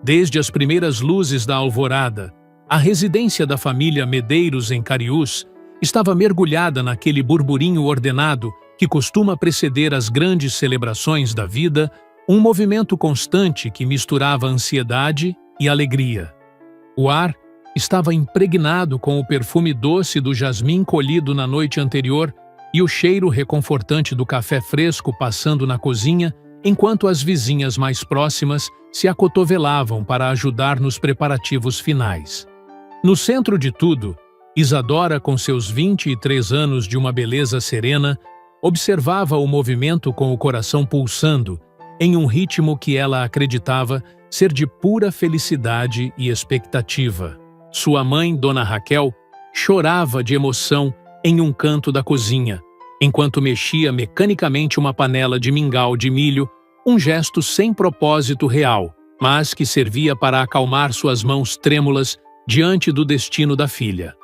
Desde as primeiras luzes da alvorada, a residência da família Medeiros em Cariús estava mergulhada naquele burburinho ordenado que costuma preceder as grandes celebrações da vida, um movimento constante que misturava ansiedade e alegria. O ar estava impregnado com o perfume doce do jasmim colhido na noite anterior e o cheiro reconfortante do café fresco passando na cozinha, enquanto as vizinhas mais próximas se acotovelavam para ajudar nos preparativos finais. No centro de tudo, Isadora, com seus 23 anos de uma beleza serena, observava o movimento com o coração pulsando, em um ritmo que ela acreditava ser de pura felicidade e expectativa. Sua mãe, Dona Raquel, chorava de emoção em um canto da cozinha, enquanto mexia mecanicamente uma panela de mingau de milho, um gesto sem propósito real, mas que servia para acalmar suas mãos trêmulas diante do destino da filha.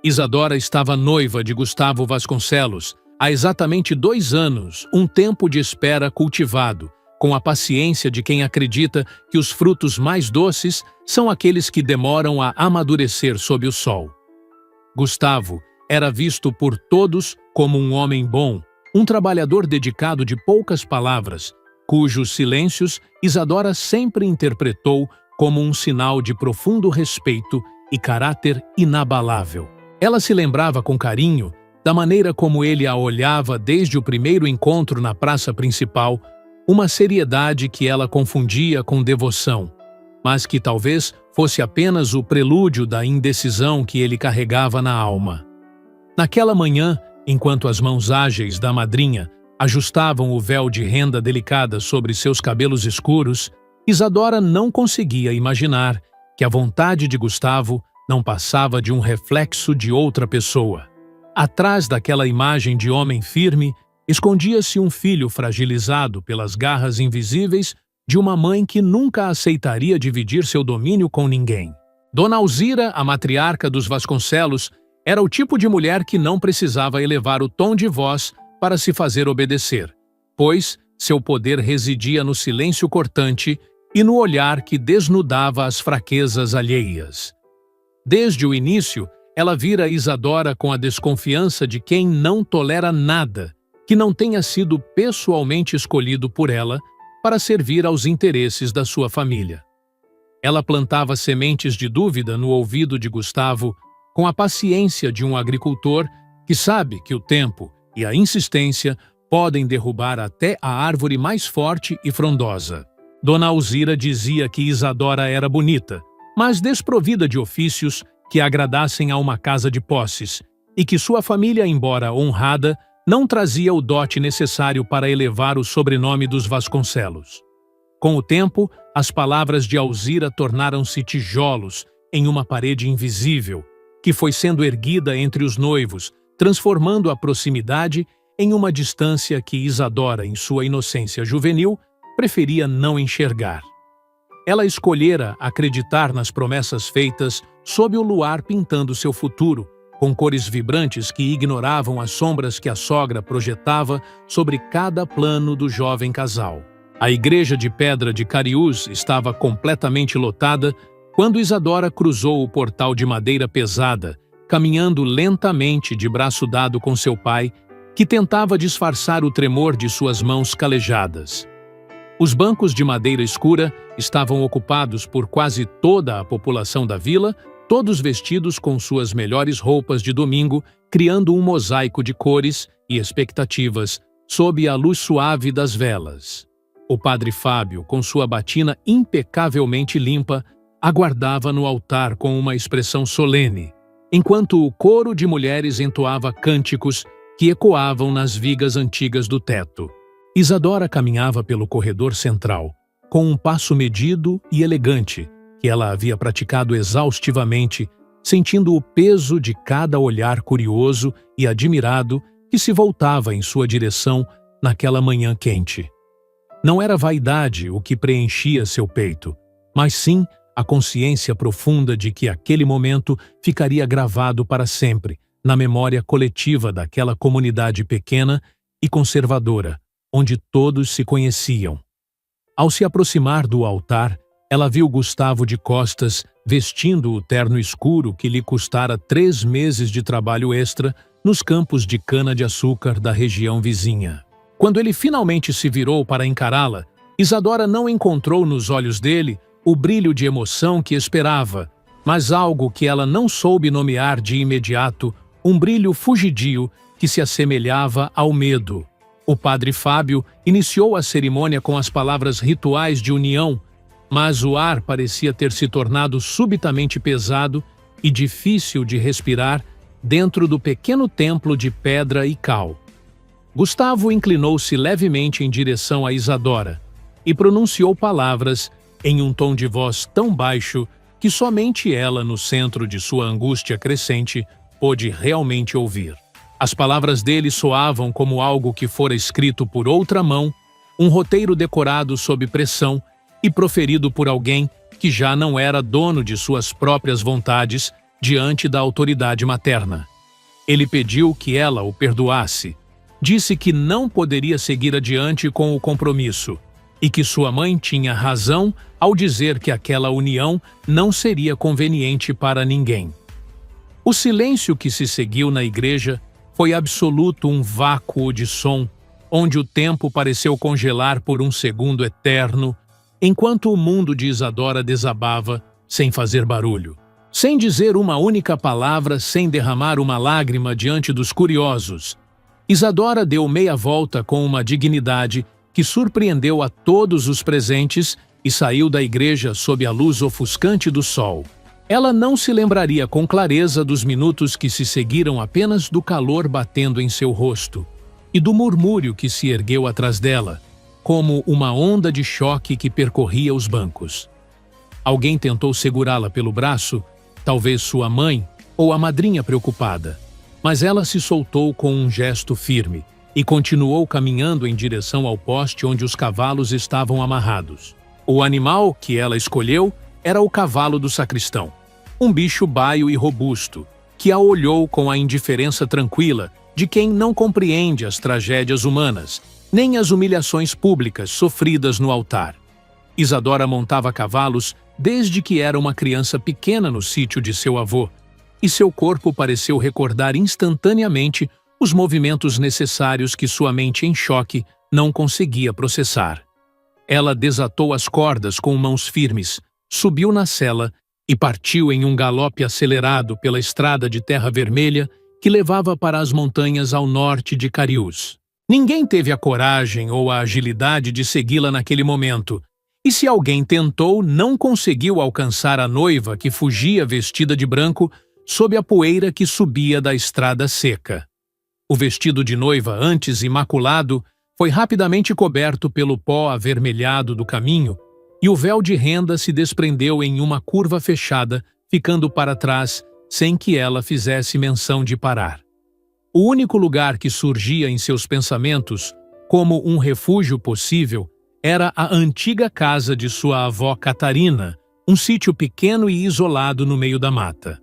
Isadora estava noiva de Gustavo Vasconcelos há exatamente 2 anos, um tempo de espera cultivado, com a paciência de quem acredita que os frutos mais doces são aqueles que demoram a amadurecer sob o sol. Gustavo era visto por todos como um homem bom, um trabalhador dedicado de poucas palavras, cujos silêncios Isadora sempre interpretou como um sinal de profundo respeito e caráter inabalável. Ela se lembrava com carinho da maneira como ele a olhava desde o primeiro encontro na praça principal, uma seriedade que ela confundia com devoção, mas que talvez fosse apenas o prelúdio da indecisão que ele carregava na alma. Naquela manhã, enquanto as mãos ágeis da madrinha ajustavam o véu de renda delicada sobre seus cabelos escuros, Isadora não conseguia imaginar que a vontade de Gustavo não passava de um reflexo de outra pessoa. Atrás daquela imagem de homem firme, escondia-se um filho fragilizado pelas garras invisíveis de uma mãe que nunca aceitaria dividir seu domínio com ninguém. Dona Alzira, a matriarca dos Vasconcelos, era o tipo de mulher que não precisava elevar o tom de voz para se fazer obedecer, pois seu poder residia no silêncio cortante e no olhar que desnudava as fraquezas alheias. Desde o início, ela vira Isadora com a desconfiança de quem não tolera nada que não tenha sido pessoalmente escolhido por ela para servir aos interesses da sua família. Ela plantava sementes de dúvida no ouvido de Gustavo com a paciência de um agricultor que sabe que o tempo e a insistência podem derrubar até a árvore mais forte e frondosa. Dona Alzira dizia que Isadora era bonita, mas desprovida de ofícios que agradassem a uma casa de posses, e que sua família, embora honrada, não trazia o dote necessário para elevar o sobrenome dos Vasconcelos. Com o tempo, as palavras de Alzira tornaram-se tijolos em uma parede invisível, que foi sendo erguida entre os noivos, transformando a proximidade em uma distância que Isadora, em sua inocência juvenil, preferia não enxergar. Ela escolhera acreditar nas promessas feitas sob o luar pintando seu futuro, com cores vibrantes que ignoravam as sombras que a sogra projetava sobre cada plano do jovem casal. A igreja de pedra de Cariús estava completamente lotada quando Isadora cruzou o portal de madeira pesada, caminhando lentamente de braço dado com seu pai, que tentava disfarçar o tremor de suas mãos calejadas. Os bancos de madeira escura estavam ocupados por quase toda a população da vila, todos vestidos com suas melhores roupas de domingo, criando um mosaico de cores e expectativas sob a luz suave das velas. O padre Fábio, com sua batina impecavelmente limpa, aguardava no altar com uma expressão solene, enquanto o coro de mulheres entoava cânticos que ecoavam nas vigas antigas do teto. Isadora caminhava pelo corredor central, com um passo medido e elegante, que ela havia praticado exaustivamente, sentindo o peso de cada olhar curioso e admirado que se voltava em sua direção naquela manhã quente. Não era vaidade o que preenchia seu peito, mas sim a consciência profunda de que aquele momento ficaria gravado para sempre na memória coletiva daquela comunidade pequena e conservadora, onde todos se conheciam. Ao se aproximar do altar, ela viu Gustavo de costas, vestindo o terno escuro que lhe custara 3 meses de trabalho extra nos campos de cana-de-açúcar da região vizinha. Quando ele finalmente se virou para encará-la, Isadora não encontrou nos olhos dele o brilho de emoção que esperava, mas algo que ela não soube nomear de imediato, um brilho fugidio que se assemelhava ao medo. O padre Fábio iniciou a cerimônia com as palavras rituais de união, mas o ar parecia ter se tornado subitamente pesado e difícil de respirar dentro do pequeno templo de pedra e cal. Gustavo inclinou-se levemente em direção a Isadora e pronunciou palavras em um tom de voz tão baixo que somente ela, no centro de sua angústia crescente, pôde realmente ouvir. As palavras dele soavam como algo que fora escrito por outra mão, um roteiro decorado sob pressão e proferido por alguém que já não era dono de suas próprias vontades diante da autoridade materna. Ele pediu que ela o perdoasse, disse que não poderia seguir adiante com o compromisso e que sua mãe tinha razão ao dizer que aquela união não seria conveniente para ninguém. O silêncio que se seguiu na igreja foi absoluto, um vácuo de som, onde o tempo pareceu congelar por um segundo eterno, enquanto o mundo de Isadora desabava sem fazer barulho. Sem dizer uma única palavra, sem derramar uma lágrima diante dos curiosos, Isadora deu meia volta com uma dignidade que surpreendeu a todos os presentes e saiu da igreja sob a luz ofuscante do sol. Ela não se lembraria com clareza dos minutos que se seguiram, apenas do calor batendo em seu rosto e do murmúrio que se ergueu atrás dela, como uma onda de choque que percorria os bancos. Alguém tentou segurá-la pelo braço, talvez sua mãe ou a madrinha preocupada, mas ela se soltou com um gesto firme e continuou caminhando em direção ao poste onde os cavalos estavam amarrados. O animal que ela escolheu era o cavalo do sacristão, um bicho baio e robusto, que a olhou com a indiferença tranquila de quem não compreende as tragédias humanas, nem as humilhações públicas sofridas no altar. Isadora montava cavalos desde que era uma criança pequena no sítio de seu avô, e seu corpo pareceu recordar instantaneamente os movimentos necessários que sua mente em choque não conseguia processar. Ela desatou as cordas com mãos firmes, subiu na sela e partiu em um galope acelerado pela estrada de terra vermelha que levava para as montanhas ao norte de Cariús. Ninguém teve a coragem ou a agilidade de segui-la naquele momento, e se alguém tentou, não conseguiu alcançar a noiva que fugia vestida de branco sob a poeira que subia da estrada seca. O vestido de noiva, antes imaculado, foi rapidamente coberto pelo pó avermelhado do caminho, e o véu de renda se desprendeu em uma curva fechada, ficando para trás, sem que ela fizesse menção de parar. O único lugar que surgia em seus pensamentos, como um refúgio possível, era a antiga casa de sua avó Catarina, um sítio pequeno e isolado no meio da mata.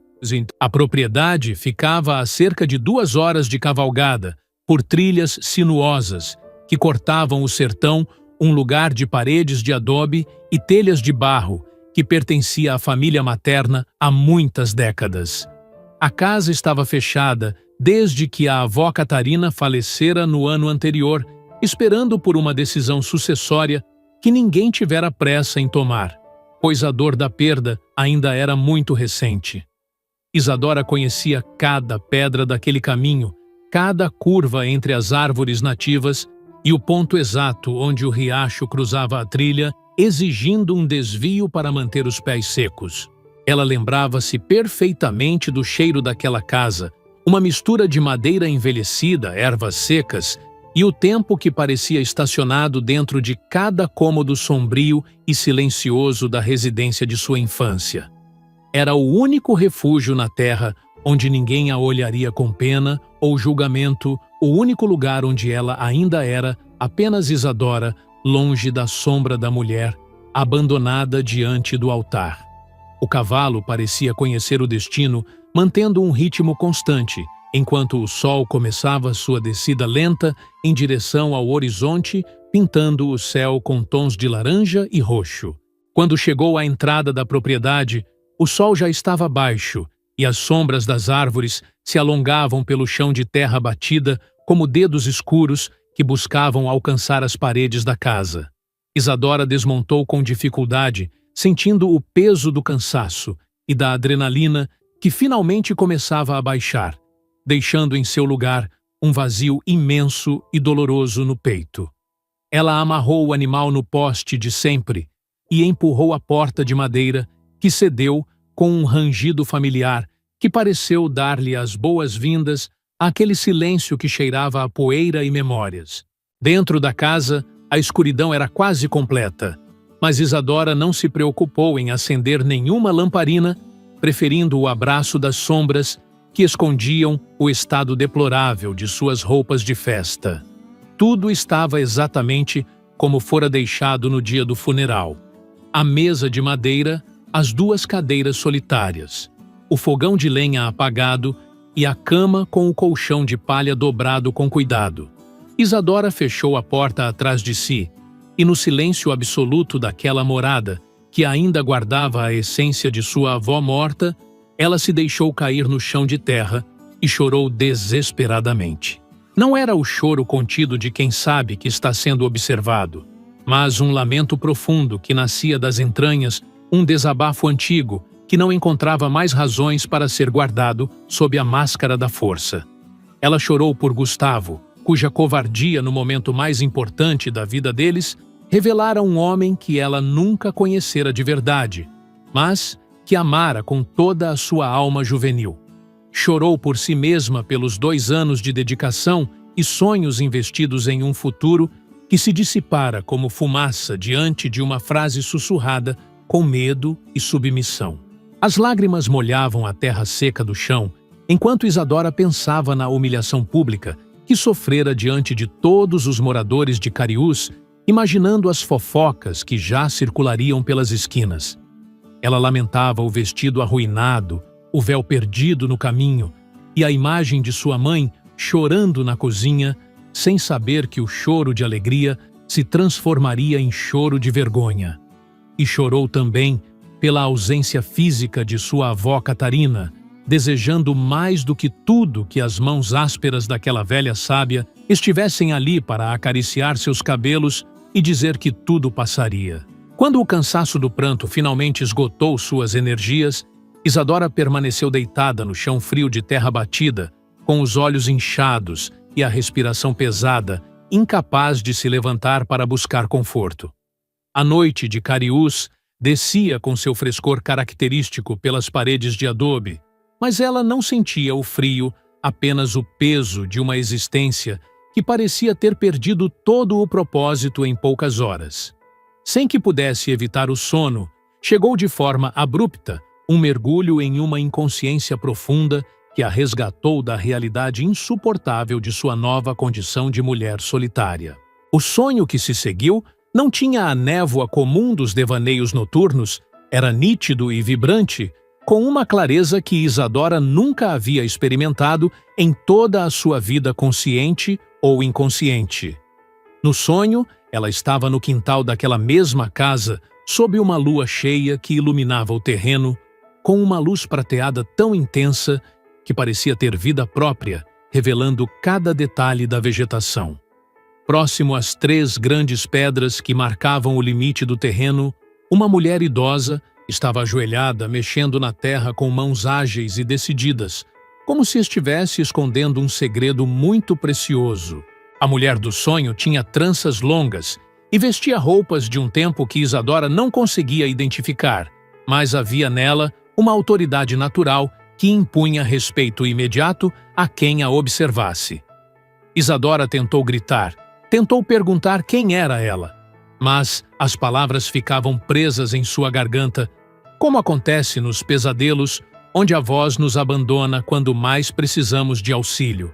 A propriedade ficava a cerca de 2 horas de cavalgada, por trilhas sinuosas, que cortavam o sertão, um lugar de paredes de adobe e telhas de barro, que pertencia à família materna há muitas décadas. A casa estava fechada desde que a avó Catarina falecera no ano anterior, esperando por uma decisão sucessória que ninguém tivera pressa em tomar, pois a dor da perda ainda era muito recente. Isadora conhecia cada pedra daquele caminho, cada curva entre as árvores nativas e o ponto exato onde o riacho cruzava a trilha, exigindo um desvio para manter os pés secos. Ela lembrava-se perfeitamente do cheiro daquela casa, uma mistura de madeira envelhecida, ervas secas e o tempo que parecia estacionado dentro de cada cômodo sombrio e silencioso da residência de sua infância. Era o único refúgio na terra onde ninguém a olharia com pena ou julgamento, o único lugar onde ela ainda era apenas Isadora, longe da sombra da mulher, abandonada diante do altar. O cavalo parecia conhecer o destino, mantendo um ritmo constante, enquanto o sol começava sua descida lenta em direção ao horizonte, pintando o céu com tons de laranja e roxo. Quando chegou à entrada da propriedade, o sol já estava baixo e as sombras das árvores se alongavam pelo chão de terra batida como dedos escuros que buscavam alcançar as paredes da casa. Isadora desmontou com dificuldade, sentindo o peso do cansaço e da adrenalina que finalmente começava a baixar, deixando em seu lugar um vazio imenso e doloroso no peito. Ela amarrou o animal no poste de sempre e empurrou a porta de madeira, que cedeu com um rangido familiar que pareceu dar-lhe as boas-vindas àquele silêncio que cheirava a poeira e memórias. Dentro da casa, a escuridão era quase completa, mas Isadora não se preocupou em acender nenhuma lamparina, preferindo o abraço das sombras que escondiam o estado deplorável de suas roupas de festa. Tudo estava exatamente como fora deixado no dia do funeral. A mesa de madeira, as duas cadeiras solitárias, o fogão de lenha apagado e a cama com o colchão de palha dobrado com cuidado. Isadora fechou a porta atrás de si, e no silêncio absoluto daquela morada, que ainda guardava a essência de sua avó morta, ela se deixou cair no chão de terra e chorou desesperadamente. Não era o choro contido de quem sabe que está sendo observado, mas um lamento profundo que nascia das entranhas, um desabafo antigo que não encontrava mais razões para ser guardado sob a máscara da força. Ela chorou por Gustavo, cuja covardia no momento mais importante da vida deles revelara um homem que ela nunca conhecera de verdade, mas que amara com toda a sua alma juvenil. Chorou por si mesma pelos 2 anos de dedicação e sonhos investidos em um futuro que se dissipara como fumaça diante de uma frase sussurrada com medo e submissão. As lágrimas molhavam a terra seca do chão, enquanto Isadora pensava na humilhação pública que sofrera diante de todos os moradores de Cariús, imaginando as fofocas que já circulariam pelas esquinas. Ela lamentava o vestido arruinado, o véu perdido no caminho e a imagem de sua mãe chorando na cozinha, sem saber que o choro de alegria se transformaria em choro de vergonha. E chorou também pela ausência física de sua avó Catarina, desejando mais do que tudo que as mãos ásperas daquela velha sábia estivessem ali para acariciar seus cabelos e dizer que tudo passaria. Quando o cansaço do pranto finalmente esgotou suas energias, Isadora permaneceu deitada no chão frio de terra batida, com os olhos inchados e a respiração pesada, incapaz de se levantar para buscar conforto. A noite de Cariús descia com seu frescor característico pelas paredes de adobe, mas ela não sentia o frio, apenas o peso de uma existência que parecia ter perdido todo o propósito em poucas horas. Sem que pudesse evitar o sono, chegou de forma abrupta um mergulho em uma inconsciência profunda que a resgatou da realidade insuportável de sua nova condição de mulher solitária. O sonho que se seguiu não tinha a névoa comum dos devaneios noturnos, era nítido e vibrante, com uma clareza que Isadora nunca havia experimentado em toda a sua vida consciente ou inconsciente. No sonho, ela estava no quintal daquela mesma casa, sob uma lua cheia que iluminava o terreno, com uma luz prateada tão intensa que parecia ter vida própria, revelando cada detalhe da vegetação. Próximo às 3 grandes pedras que marcavam o limite do terreno, uma mulher idosa estava ajoelhada, mexendo na terra com mãos ágeis e decididas, como se estivesse escondendo um segredo muito precioso. A mulher do sonho tinha tranças longas e vestia roupas de um tempo que Isadora não conseguia identificar, mas havia nela uma autoridade natural que impunha respeito imediato a quem a observasse. Isadora tentou gritar, tentou perguntar quem era ela, mas as palavras ficavam presas em sua garganta, como acontece nos pesadelos, onde a voz nos abandona quando mais precisamos de auxílio.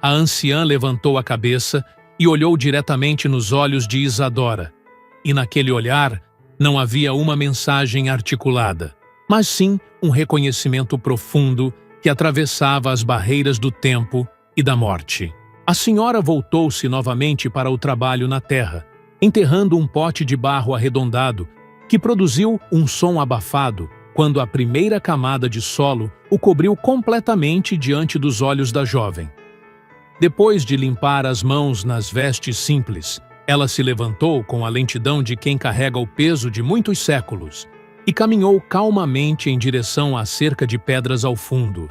A anciã levantou a cabeça e olhou diretamente nos olhos de Isadora, e naquele olhar não havia uma mensagem articulada, mas sim um reconhecimento profundo que atravessava as barreiras do tempo e da morte. A senhora voltou-se novamente para o trabalho na terra, enterrando um pote de barro arredondado, que produziu um som abafado quando a primeira camada de solo o cobriu completamente diante dos olhos da jovem. Depois de limpar as mãos nas vestes simples, ela se levantou com a lentidão de quem carrega o peso de muitos séculos e caminhou calmamente em direção à cerca de pedras ao fundo.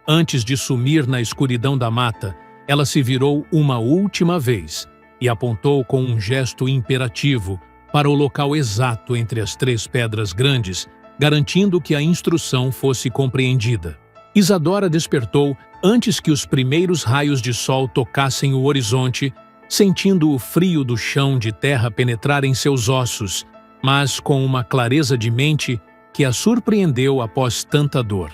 Antes de sumir na escuridão da mata, ela se virou uma última vez e apontou com um gesto imperativo para o local exato entre as 3 pedras grandes, garantindo que a instrução fosse compreendida. Isadora despertou antes que os primeiros raios de sol tocassem o horizonte, sentindo o frio do chão de terra penetrar em seus ossos, mas com uma clareza de mente que a surpreendeu após tanta dor.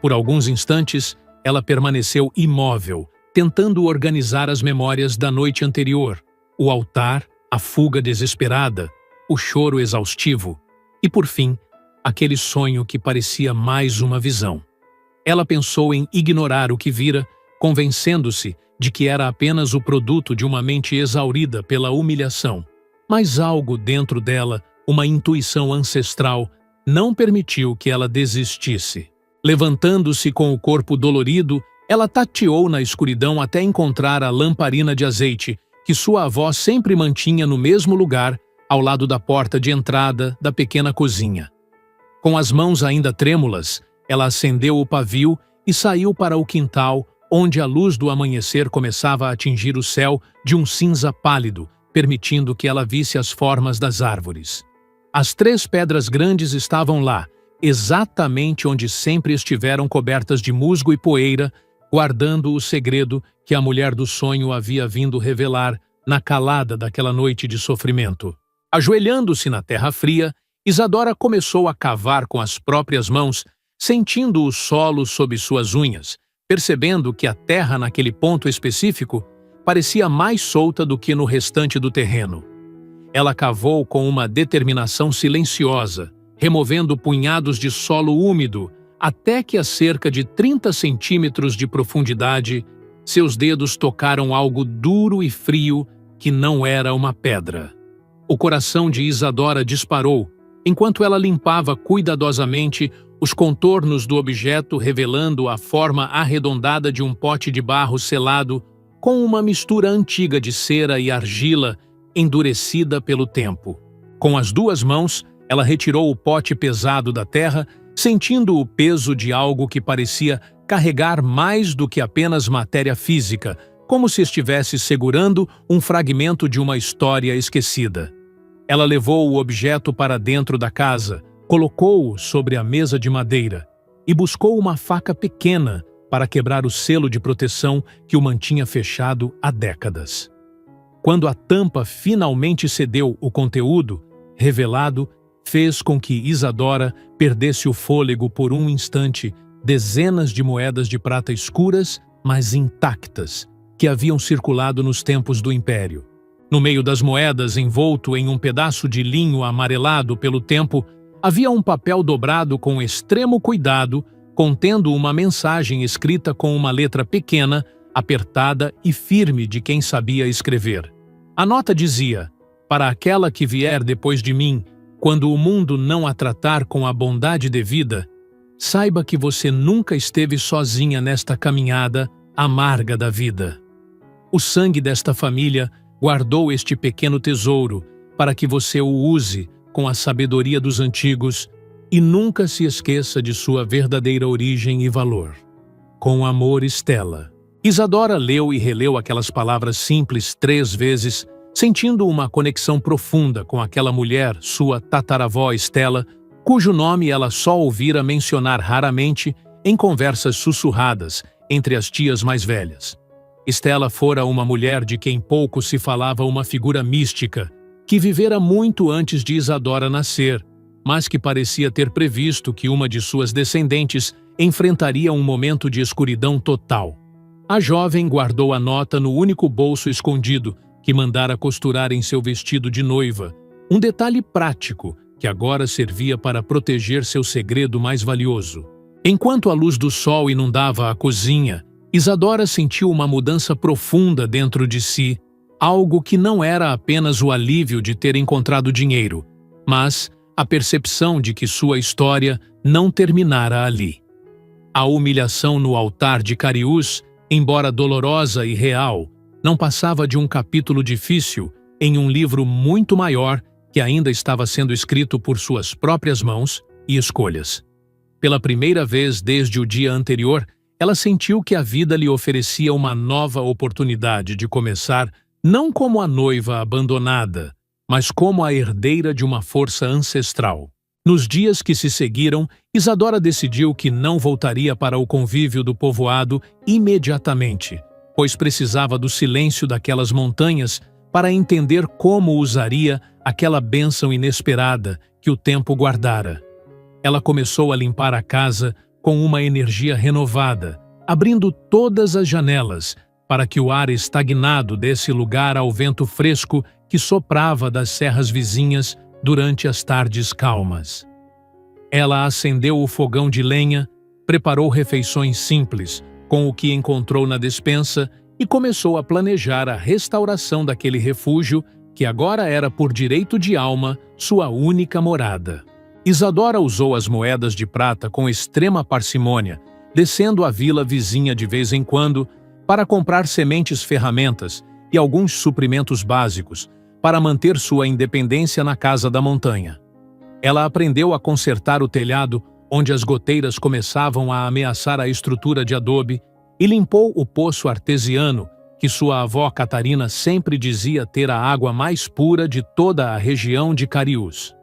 Por alguns instantes, ela permaneceu imóvel, tentando organizar as memórias da noite anterior, o altar, a fuga desesperada, o choro exaustivo e, por fim, aquele sonho que parecia mais uma visão. Ela pensou em ignorar o que vira, convencendo-se de que era apenas o produto de uma mente exaurida pela humilhação. Mas algo dentro dela, uma intuição ancestral, não permitiu que ela desistisse. Levantando-se com o corpo dolorido, ela tateou na escuridão até encontrar a lamparina de azeite que sua avó sempre mantinha no mesmo lugar, ao lado da porta de entrada da pequena cozinha. Com as mãos ainda trêmulas, ela acendeu o pavio e saiu para o quintal, onde a luz do amanhecer começava a atingir o céu de um cinza pálido, permitindo que ela visse as formas das árvores. As 3 pedras grandes estavam lá, exatamente onde sempre estiveram cobertas de musgo e poeira, guardando o segredo que a mulher do sonho havia vindo revelar na calada daquela noite de sofrimento. Ajoelhando-se na terra fria, Isadora começou a cavar com as próprias mãos, sentindo o solo sob suas unhas, percebendo que a terra naquele ponto específico parecia mais solta do que no restante do terreno. Ela cavou com uma determinação silenciosa, removendo punhados de solo úmido, até que a cerca de 30 centímetros de profundidade, seus dedos tocaram algo duro e frio que não era uma pedra. O coração de Isadora disparou, enquanto ela limpava cuidadosamente os contornos do objeto, revelando a forma arredondada de um pote de barro selado com uma mistura antiga de cera e argila endurecida pelo tempo. Com as 2 mãos, ela retirou o pote pesado da terra, sentindo o peso de algo que parecia carregar mais do que apenas matéria física, como se estivesse segurando um fragmento de uma história esquecida. Ela levou o objeto para dentro da casa, colocou-o sobre a mesa de madeira e buscou uma faca pequena para quebrar o selo de proteção que o mantinha fechado há décadas. Quando a tampa finalmente cedeu, o conteúdo, revelado, fez com que Isadora perdesse o fôlego por um instante. Dezenas de moedas de prata escuras, mas intactas, que haviam circulado nos tempos do Império. No meio das moedas, envolto em um pedaço de linho amarelado pelo tempo, havia um papel dobrado com extremo cuidado, contendo uma mensagem escrita com uma letra pequena, apertada e firme de quem sabia escrever. A nota dizia: "Para aquela que vier depois de mim, quando o mundo não a tratar com a bondade devida, saiba que você nunca esteve sozinha nesta caminhada amarga da vida. O sangue desta família guardou este pequeno tesouro para que você o use com a sabedoria dos antigos e nunca se esqueça de sua verdadeira origem e valor. Com amor, Estela." Isadora leu e releu aquelas palavras simples 3 vezes, sentindo uma conexão profunda com aquela mulher, sua tataravó Estela, cujo nome ela só ouvira mencionar raramente em conversas sussurradas entre as tias mais velhas. Estela fora uma mulher de quem pouco se falava, uma figura mística, que vivera muito antes de Isadora nascer, mas que parecia ter previsto que uma de suas descendentes enfrentaria um momento de escuridão total. A jovem guardou a nota no único bolso escondido que mandara costurar em seu vestido de noiva, um detalhe prático que agora servia para proteger seu segredo mais valioso. Enquanto a luz do sol inundava a cozinha, Isadora sentiu uma mudança profunda dentro de si, algo que não era apenas o alívio de ter encontrado dinheiro, mas a percepção de que sua história não terminara ali. A humilhação no altar de Cariús, embora dolorosa e real, não passava de um capítulo difícil em um livro muito maior que ainda estava sendo escrito por suas próprias mãos e escolhas. Pela primeira vez desde o dia anterior, ela sentiu que a vida lhe oferecia uma nova oportunidade de começar não como a noiva abandonada, mas como a herdeira de uma força ancestral. Nos dias que se seguiram, Isadora decidiu que não voltaria para o convívio do povoado imediatamente, pois precisava do silêncio daquelas montanhas para entender como usaria aquela bênção inesperada que o tempo guardara. Ela começou a limpar a casa com uma energia renovada, abrindo todas as janelas para que o ar estagnado desse lugar ao vento fresco que soprava das serras vizinhas durante as tardes calmas. Ela acendeu o fogão de lenha, preparou refeições simples com o que encontrou na despensa e começou a planejar a restauração daquele refúgio que agora era por direito de alma sua única morada. Isadora usou as moedas de prata com extrema parcimônia, descendo a vila vizinha de vez em quando para comprar sementes, ferramentas e alguns suprimentos básicos para manter sua independência na casa da montanha. Ela aprendeu a consertar o telhado onde as goteiras começavam a ameaçar a estrutura de adobe e limpou o poço artesiano que sua avó Catarina sempre dizia ter a água mais pura de toda a região de Cariús.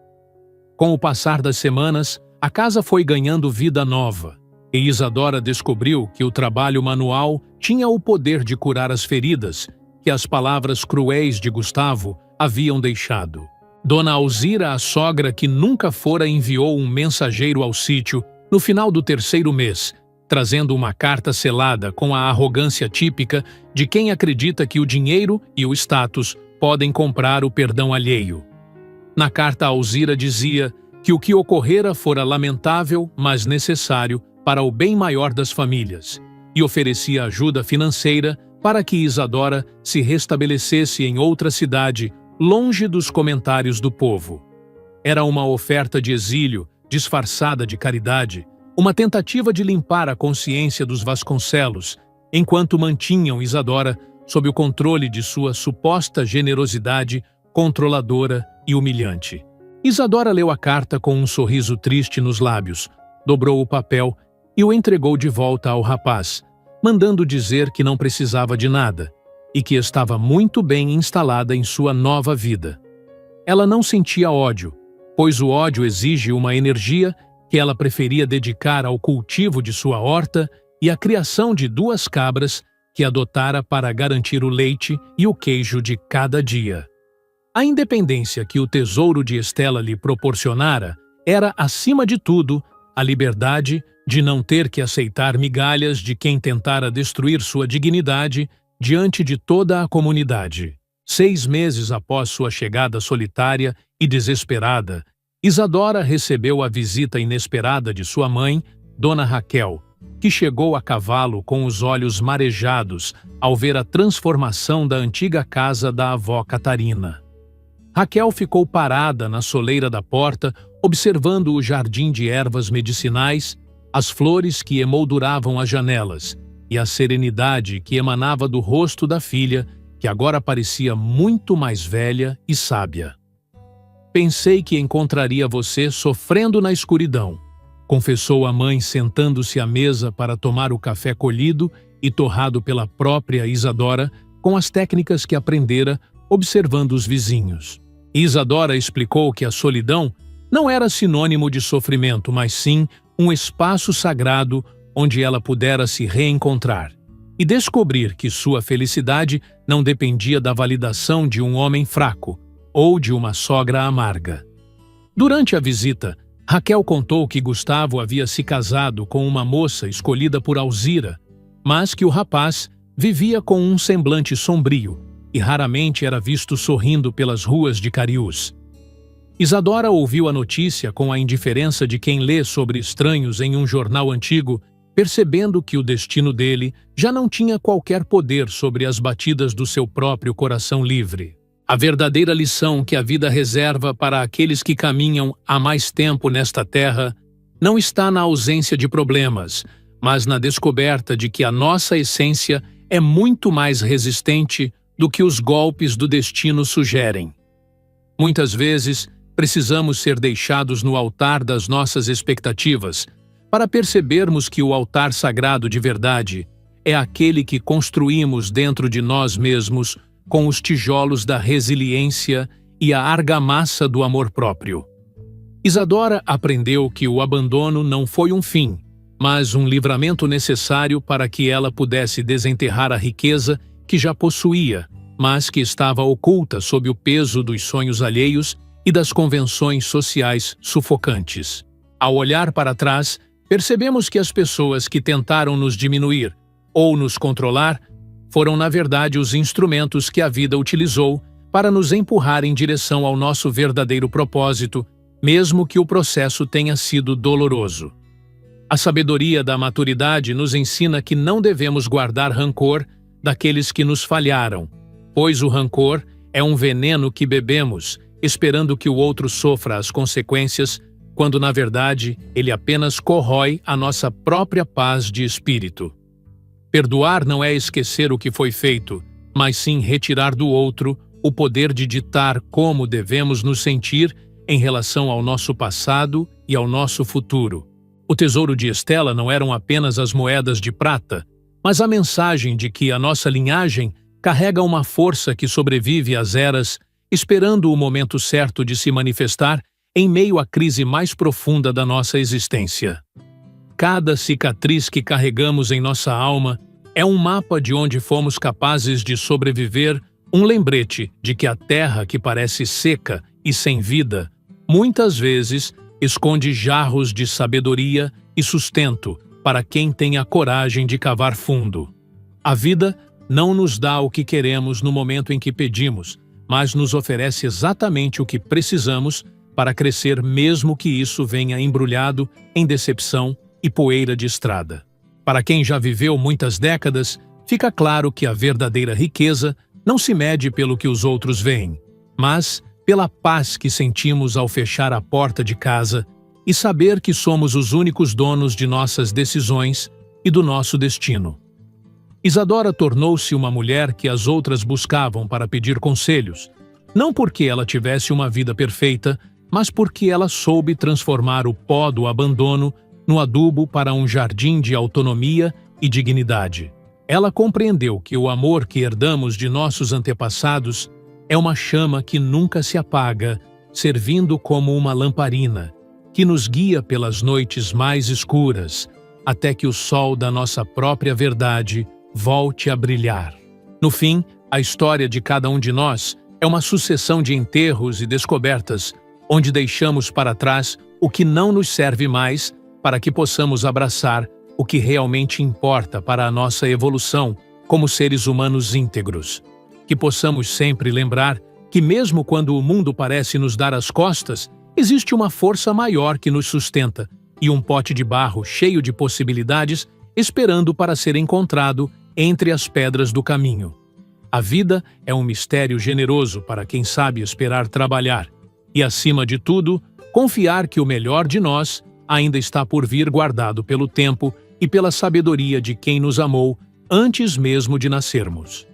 Com o passar das semanas, a casa foi ganhando vida nova, e Isadora descobriu que o trabalho manual tinha o poder de curar as feridas que as palavras cruéis de Gustavo haviam deixado. Dona Alzira, a sogra que nunca fora, enviou um mensageiro ao sítio no final do terceiro mês, trazendo uma carta selada com a arrogância típica de quem acredita que o dinheiro e o status podem comprar o perdão alheio. Na carta, Alzira dizia que o que ocorrera fora lamentável, mas necessário para o bem maior das famílias, e oferecia ajuda financeira para que Isadora se restabelecesse em outra cidade, longe dos comentários do povo. Era uma oferta de exílio, disfarçada de caridade, uma tentativa de limpar a consciência dos Vasconcelos, enquanto mantinham Isadora sob o controle de sua suposta generosidade controladora e humilhante. Isadora leu a carta com um sorriso triste nos lábios, dobrou o papel e o entregou de volta ao rapaz, mandando dizer que não precisava de nada e que estava muito bem instalada em sua nova vida. Ela não sentia ódio, pois o ódio exige uma energia que ela preferia dedicar ao cultivo de sua horta e à criação de 2 cabras que adotara para garantir o leite e o queijo de cada dia. A independência que o tesouro de Estela lhe proporcionara era, acima de tudo, a liberdade de não ter que aceitar migalhas de quem tentara destruir sua dignidade diante de toda a comunidade. 6 meses após sua chegada solitária e desesperada, Isadora recebeu a visita inesperada de sua mãe, Dona Raquel, que chegou a cavalo com os olhos marejados ao ver a transformação da antiga casa da avó Catarina. Raquel ficou parada na soleira da porta, observando o jardim de ervas medicinais, as flores que emolduravam as janelas e a serenidade que emanava do rosto da filha, que agora parecia muito mais velha e sábia. "Pensei que encontraria você sofrendo na escuridão", confessou a mãe, sentando-se à mesa para tomar o café colhido e torrado pela própria Isadora com as técnicas que aprendera observando os vizinhos. Isadora explicou que a solidão não era sinônimo de sofrimento, mas sim um espaço sagrado onde ela pudera se reencontrar e descobrir que sua felicidade não dependia da validação de um homem fraco ou de uma sogra amarga. Durante a visita, Raquel contou que Gustavo havia se casado com uma moça escolhida por Alzira, mas que o rapaz vivia com um semblante sombrio e raramente era visto sorrindo pelas ruas de Cariús. Isadora ouviu a notícia com a indiferença de quem lê sobre estranhos em um jornal antigo, percebendo que o destino dele já não tinha qualquer poder sobre as batidas do seu próprio coração livre. A verdadeira lição que a vida reserva para aqueles que caminham há mais tempo nesta terra não está na ausência de problemas, mas na descoberta de que a nossa essência é muito mais resistente do que os golpes do destino sugerem. Muitas vezes, precisamos ser deixados no altar das nossas expectativas para percebermos que o altar sagrado de verdade é aquele que construímos dentro de nós mesmos com os tijolos da resiliência e a argamassa do amor próprio. Isadora aprendeu que o abandono não foi um fim, mas um livramento necessário para que ela pudesse desenterrar a riqueza que já possuía, mas que estava oculta sob o peso dos sonhos alheios e das convenções sociais sufocantes. Ao olhar para trás, percebemos que as pessoas que tentaram nos diminuir ou nos controlar foram, na verdade, os instrumentos que a vida utilizou para nos empurrar em direção ao nosso verdadeiro propósito, mesmo que o processo tenha sido doloroso. A sabedoria da maturidade nos ensina que não devemos guardar rancor daqueles que nos falharam, pois o rancor é um veneno que bebemos, esperando que o outro sofra as consequências, quando, na verdade, ele apenas corrói a nossa própria paz de espírito. Perdoar não é esquecer o que foi feito, mas sim retirar do outro o poder de ditar como devemos nos sentir em relação ao nosso passado e ao nosso futuro. O tesouro de Estela não eram apenas as moedas de prata, mas a mensagem de que a nossa linhagem carrega uma força que sobrevive às eras, esperando o momento certo de se manifestar em meio à crise mais profunda da nossa existência. Cada cicatriz que carregamos em nossa alma é um mapa de onde fomos capazes de sobreviver, um lembrete de que a terra que parece seca e sem vida, muitas vezes esconde jarros de sabedoria e sustento para quem tem a coragem de cavar fundo. A vida não nos dá o que queremos no momento em que pedimos, mas nos oferece exatamente o que precisamos para crescer, mesmo que isso venha embrulhado em decepção e poeira de estrada. Para quem já viveu muitas décadas, fica claro que a verdadeira riqueza não se mede pelo que os outros veem, mas pela paz que sentimos ao fechar a porta de casa e saber que somos os únicos donos de nossas decisões e do nosso destino. Isadora tornou-se uma mulher que as outras buscavam para pedir conselhos, não porque ela tivesse uma vida perfeita, mas porque ela soube transformar o pó do abandono no adubo para um jardim de autonomia e dignidade. Ela compreendeu que o amor que herdamos de nossos antepassados é uma chama que nunca se apaga, servindo como uma lamparina, que nos guia pelas noites mais escuras, até que o sol da nossa própria verdade volte a brilhar. No fim, a história de cada um de nós é uma sucessão de enterros e descobertas, onde deixamos para trás o que não nos serve mais, para que possamos abraçar o que realmente importa para a nossa evolução como seres humanos íntegros. Que possamos sempre lembrar que mesmo quando o mundo parece nos dar as costas, existe uma força maior que nos sustenta e um pote de barro cheio de possibilidades esperando para ser encontrado entre as pedras do caminho. A vida é um mistério generoso para quem sabe esperar trabalhar e, acima de tudo, confiar que o melhor de nós ainda está por vir, guardado pelo tempo e pela sabedoria de quem nos amou antes mesmo de nascermos.